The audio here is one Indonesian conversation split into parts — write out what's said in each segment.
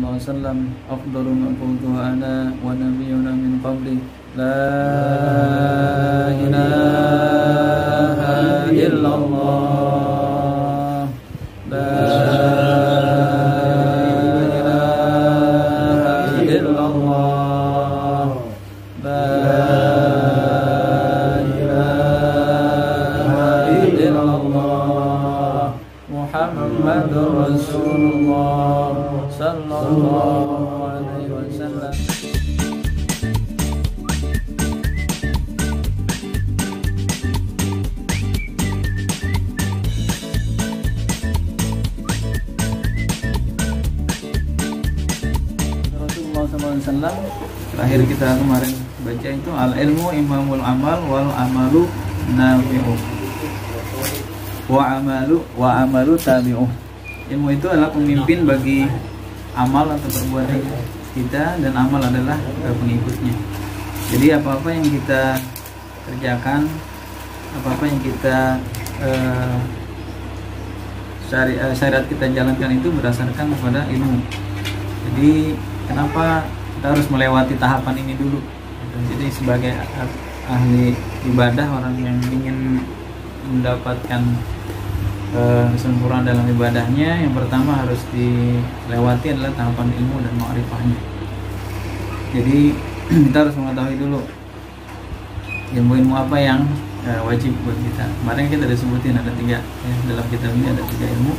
الله عليه وسلم أفضل ما قلته أنا ونبينا من قبلي لا إله إلا الله لا إله إلا الله لا إله إلا الله محمد رسول الله صلى الله عليه وسلم. Rasulullah SAW terakhir kita kemarin baca itu al ilmu imamul amal wal amalu nafi'uh wa amalu tabi'uh. Ilmu itu adalah pemimpin bagi amal atau perbuatan kita, dan amal adalah pengikutnya. Jadi apa-apa yang kita kerjakan, apa-apa yang kita syariat kita jalankan itu berdasarkan kepada ilmu. Jadi kenapa kita harus melewati tahapan ini dulu? Jadi sebagai ahli ibadah, orang yang ingin mendapatkan kesempurnaan dalam ibadahnya, yang pertama harus dilewati adalah tahapan ilmu dan ma'rifahnya. Jadi kita harus mengetahui dulu ilmu-ilmu apa yang wajib buat kita. Kemarin kita udah sebutin ada 3 ya, dalam kitab ini ada 3 ilmu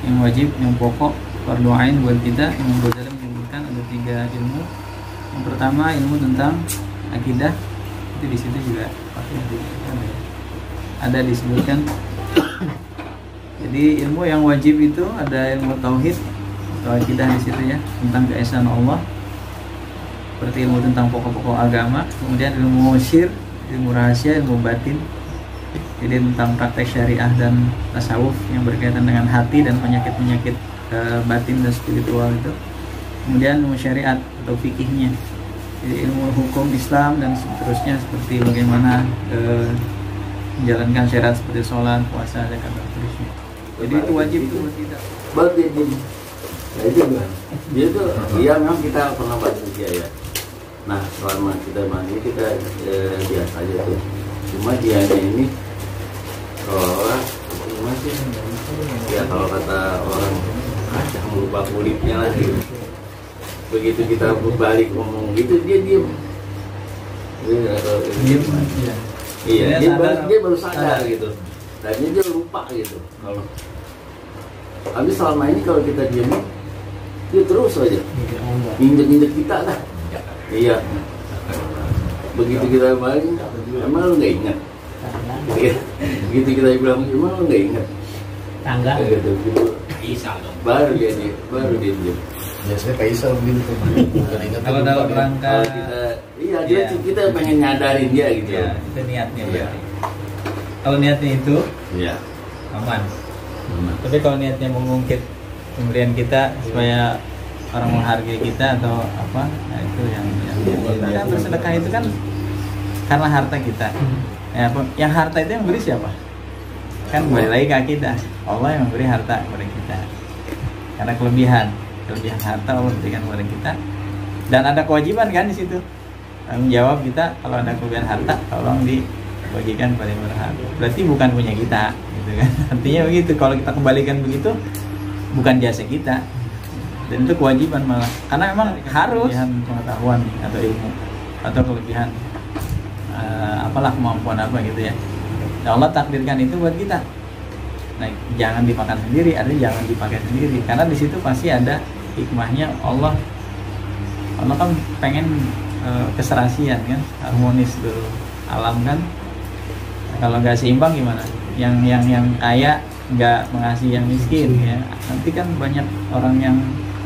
yang wajib, yang pokok, fardu ain buat kita. Imam Ghazali menyebutkan ada 3 ilmu. Yang pertama ilmu tentang akidah, itu di situ juga ada disebutkan. Jadi ilmu yang wajib itu ada ilmu tauhid atau akidah di situ ya, tentang keesaan Allah, seperti ilmu tentang pokok-pokok agama. Kemudian ilmu syir, ilmu rahasia, ilmu batin, jadi tentang praktek syariah dan tasawuf yang berkaitan dengan hati dan penyakit-penyakit batin dan spiritual itu. Kemudian ilmu syariat atau fikihnya, jadi ilmu hukum Islam dan seterusnya, seperti bagaimana menjalankan syariat seperti sholat, puasa, zakat dan seterusnya. Jadi itu wajib itu buat kita. Bagus ini. Nah itu kan. Dia tuh, dia memang kita pernah baca dia ya. Nah selama kita mandi kita biasa aja tuh. Cuma dia ini seolah masih ya, kalau kata orang ada merubah kulitnya lagi. Begitu kita berbalik ngomong gitu dia diem. Iya, dia baru sadar gitu. Dan dia lupa gitu. Kalau habis selama ini kalau kita diam, dia terus aja injek kita kan. Iya. Begitu kita balik, emang lu nggak ingat? Begitu kita bilang, emang lu nggak ingat? Tangga. Gitu. Baru dia diam. Biasanya Kaisar begitu. Kalau dalam rangka kita pengen nyadarin dia gitu. Ya, itu niatnya berarti. Kalau niatnya itu Iya. aman. Tapi kalau niatnya mengungkit pemberian kita supaya orang menghargai kita atau apa, nah itu yang bersedekah itu kan karena harta kita. Ya, yang harta itu yang beri siapa? Kan kembali lagi ke akidah. Allah yang memberi harta kepada kita. Karena kelebihan harta Allah berikan kepada kita. Dan ada kewajiban kan di situ. Tanggung jawab kita kalau ada kelebihan harta tolong dibagikan pada yang berhak. Berarti bukan punya kita, gitu kan? Artinya begitu. Kalau kita kembalikan begitu, bukan jasa kita. Dan itu kewajiban malah. Karena memang harus pengetahuan atau ilmu atau kelebihan apalah kemampuan apa gitu ya. Dan Allah takdirkan itu buat kita. Nah, jangan dimakan sendiri, artinya jangan dipakai sendiri. Karena di situ pasti ada hikmahnya. Allah kan pengen keserasian kan, harmonis dulu alam kan. Nah, kalau nggak seimbang gimana? Yang kaya nggak mengasihi yang miskin ya. Nanti kan banyak orang yang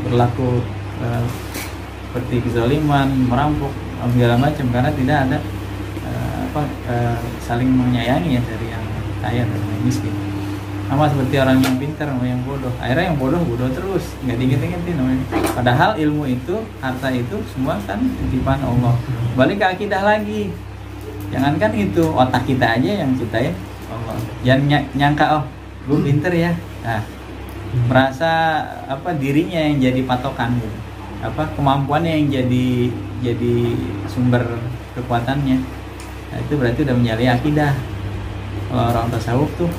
berlaku seperti kezaliman, merampok, segala macam karena tidak ada saling menyayangi ya dari yang kaya dan yang miskin. Sama seperti orang yang pintar sama yang bodoh. Akhirnya yang bodoh terus, nggak diinget-ingetin namanya. Padahal ilmu itu, harta itu semua kan titipan Allah. Balik ke akidah lagi. Jangankan itu, otak kita aja yang ciptain Allah. Jangan nyangka gue pintar ya. Nah, merasa apa dirinya yang jadi patokan gitu. Apa kemampuannya yang jadi sumber kekuatannya. Nah, itu berarti udah menyalahi akidah. Kalau orang tasawuf tuh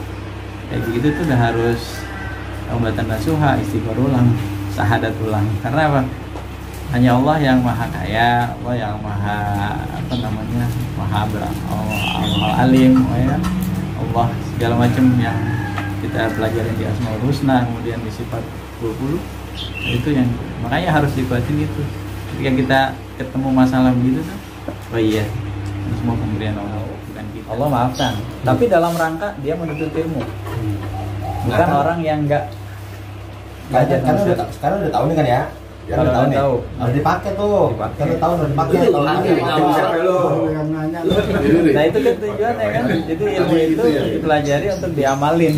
kayak begitu tuh udah harus taubatan nasuha, istighfar ulang, syahadat ulang. Karena apa? Hanya Allah yang maha kaya, Allah yang maha apa namanya, maha Allah alim, ya. Allah segala macam yang kita pelajari di Asmaul Husna, kemudian di sifat 20, itu yang makanya harus dikuatin itu. Ketika kita ketemu masalah begitu tuh, oh iya, ini semua pemberian Allah, bukan kita. Allah maafkan, tapi dalam rangka dia menuntut ilmu, bukan orang yang enggak belajar. Sekarang udah tahu nih kan ya. Ya kalau udah tahu, harus dipakai tuh. Kan udah tahu harus dipakai. Kalau yang nanya. Nah itu kan tujuannya kan. Jadi ilmu itu dipelajari untuk diamalin.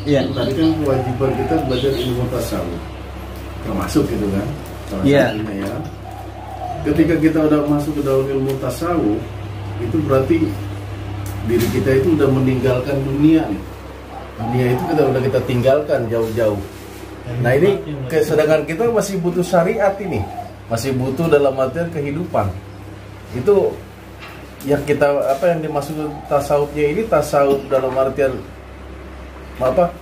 Iya. Tadi kan kewajiban kita belajar ilmu tasawuf, termasuk gitu kan. Iya. Ya. Ketika kita udah masuk ke dalam ilmu tasawuf, itu berarti diri kita itu udah meninggalkan dunia nih. Dunia itu udah kita tinggalkan jauh-jauh. Nah ini sedangkan kita masih butuh syariat ini, masih butuh dalam artian kehidupan. Itu yang kita apa yang dimaksud tasawufnya ini, tasawuf dalam artian apa,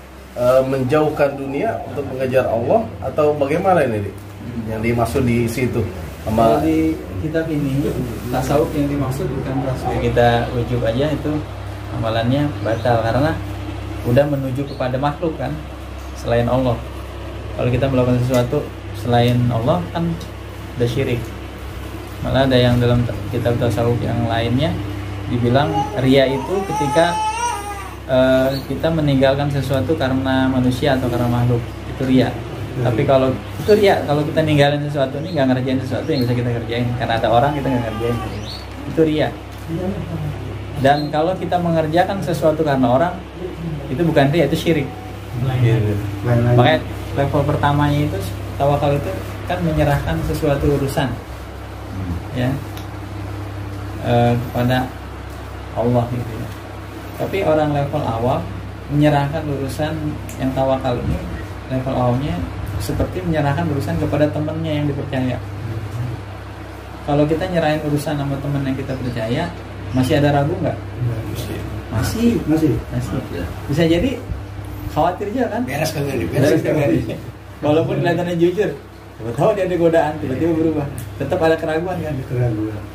menjauhkan dunia untuk mengejar Allah atau bagaimana ini yang dimaksud di situ? Kalau di kitab ini tasawuf yang dimaksud bukan tasawuf kita ujub aja, itu amalannya batal karena udah menuju kepada makhluk kan selain Allah. Kalau kita melakukan sesuatu selain Allah kan udah syirik. Malah ada yang dalam kitab tasawuf yang lainnya dibilang riya itu ketika kita meninggalkan sesuatu karena manusia atau karena makhluk, itu riya. Tapi kalau itu riya, kalau kita ninggalin sesuatu ini nggak ngerjain sesuatu yang bisa kita kerjain karena ada orang kita nggak ngerjain, itu riya. Dan kalau kita mengerjakan sesuatu karena orang, itu bukan riya, itu syirik. Makanya level pertamanya itu tawakal itu kan menyerahkan sesuatu urusan ya kepada Allah gitu ya. Tapi orang level awal menyerahkan urusan yang tawakal ini, level awalnya seperti menyerahkan urusan kepada temannya yang dipercaya. Kalau kita nyerahin urusan sama teman yang kita percaya, masih ada ragu nggak? Masih. Bisa jadi khawatir juga kan? Beres kan ini, Walaupun kelihatannya jujur, tahu dia ada godaan, tiba-tiba berubah. Tetap ada keraguan kan?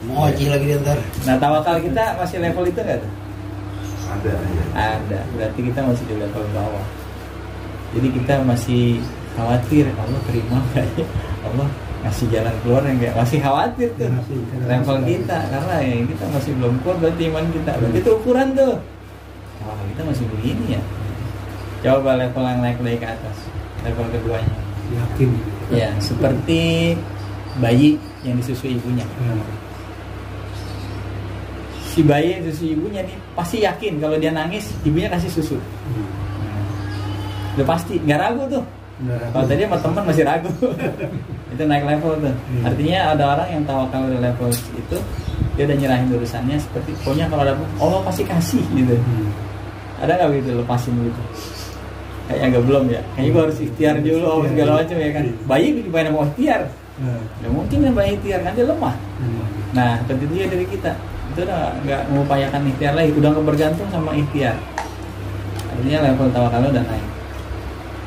Moji lagi dia ntar. Nah tawakal kita masih level itu nggak tuh? Ada. Berarti kita masih di level bawah. Jadi kita masih khawatir, Allah terima nggak ya? Allah ngasih jalan keluar nggak? Masih khawatir tuh. Level kita, karena ya kita masih belum kuat berarti iman kita. Berarti itu ukuran tuh. Tawakal kita masih begini ya. Coba level yang naik ke atas, level keduanya. Yakin. Ya, seperti bayi yang disusui ibunya. Si bayi yang disusui ibunya nih pasti yakin kalau dia nangis ibunya kasih susu. Udah pasti, nggak ragu tuh. Kalau tadi sama teman masih ragu. Itu naik level tuh. Artinya ada orang yang tawakal di level itu, dia udah nyerahin urusannya seperti pokoknya kalau ada Allah pasti kasih gitu. Ada nggak gitu lepasin gitu? Kayaknya agak belum ya. Kayaknya gua harus ikhtiar dulu apa segala macam ya kan. Bayi gimana mau ikhtiar? Nggak mungkin kan bayi ikhtiar kan dia lemah. Nah, tentu dia dari kita. Itu udah nggak mengupayakan ikhtiar lagi, udah bergantung sama ikhtiar. Artinya level tawakalnya udah naik.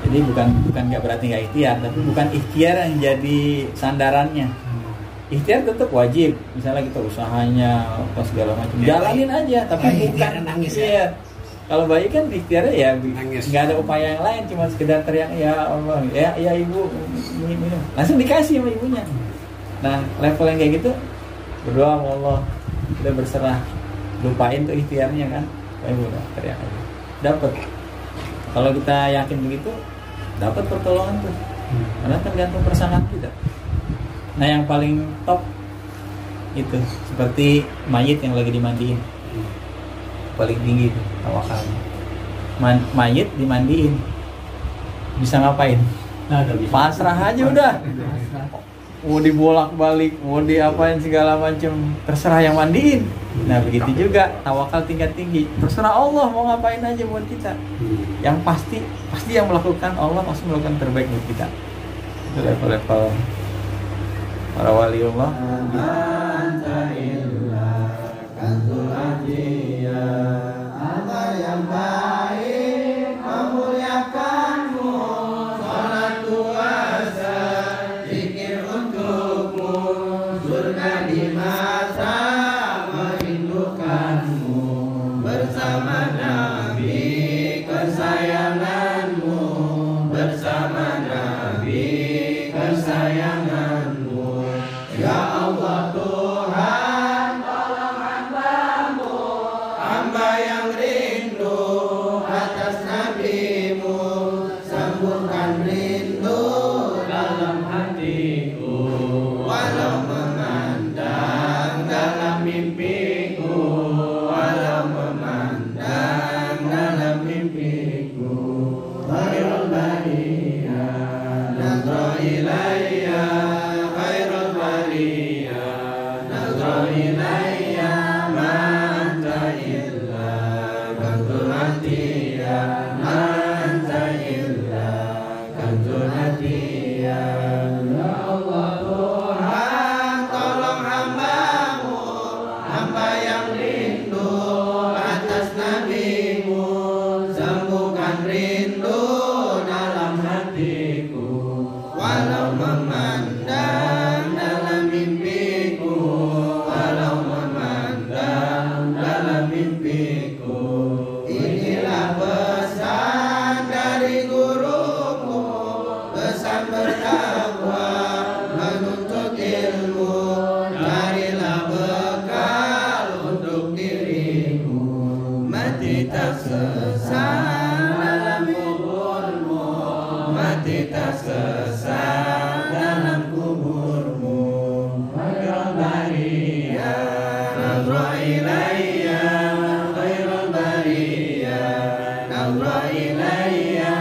Jadi bukan nggak berarti nggak ikhtiar, tapi bukan ikhtiar yang jadi sandarannya. Ikhtiar tetap wajib. Misalnya kita usahanya apa segala macam, jalanin aja. Tapi bukan nangis ya. Kalau bayi kan ikhtiarnya ya nggak ada upaya yang lain, cuma sekedar teriak ya Allah, ya ibu minum, langsung dikasih sama ibunya. Nah level yang kayak gitu berdoa sama Allah, udah berserah, lupain tuh ikhtiarnya kan, kayak udah teriak aja, dapat. Kalau kita yakin begitu, dapat pertolongan tuh, karena tergantung perasaan kita. Nah yang paling top itu seperti mayit yang lagi dimandiin. Paling tinggi tuh tawakalnya. Mayit dimandiin bisa ngapain? Pasrah aja udah. mau dibolak-balik, mau diapain segala macam, terserah yang mandiin. Nah begitu juga tawakal tingkat tinggi, terserah Allah mau ngapain aja buat kita. Yang pasti yang melakukan Allah pasti melakukan terbaik buat kita. Itu level-level para waliullah. Amal yang baik memuliakanmu, salat puasa zikir untukmu, surga di masa merindukanmu, bersama Nabi kesayanganmu, bersama Nabi kesayanganmu. Ya Allah Tuhan, tolong hambamu, hamba yang rindu atas nabimu, sambungkan rindu dalam hatiku, walau memandang dalam mimpiku, walau memandang dalam mimpiku. Khairul bariyah nazra ilayya, khairul bariyah nazra ilayya, ma anta illa kanzul atiyah, ma anta illa kanzul atiyah. Ya Allah Tuhan, tolong hambamu, hamba yang rindu atas nabimu, sambungkan rindu dalam hatiku, walau memandang dalam mimpiku, walau memandang dalam mimpiku. Inilah pesan dari gurumu, pesan bertakwa menuntut ilmu, carilah bekal untuk dirimu, mati tak sesat dalam kuburmu, mati tak sesat dalam kuburmu. Khairul bariyah nazra ilayya, khairul bariyah nazra ilayya,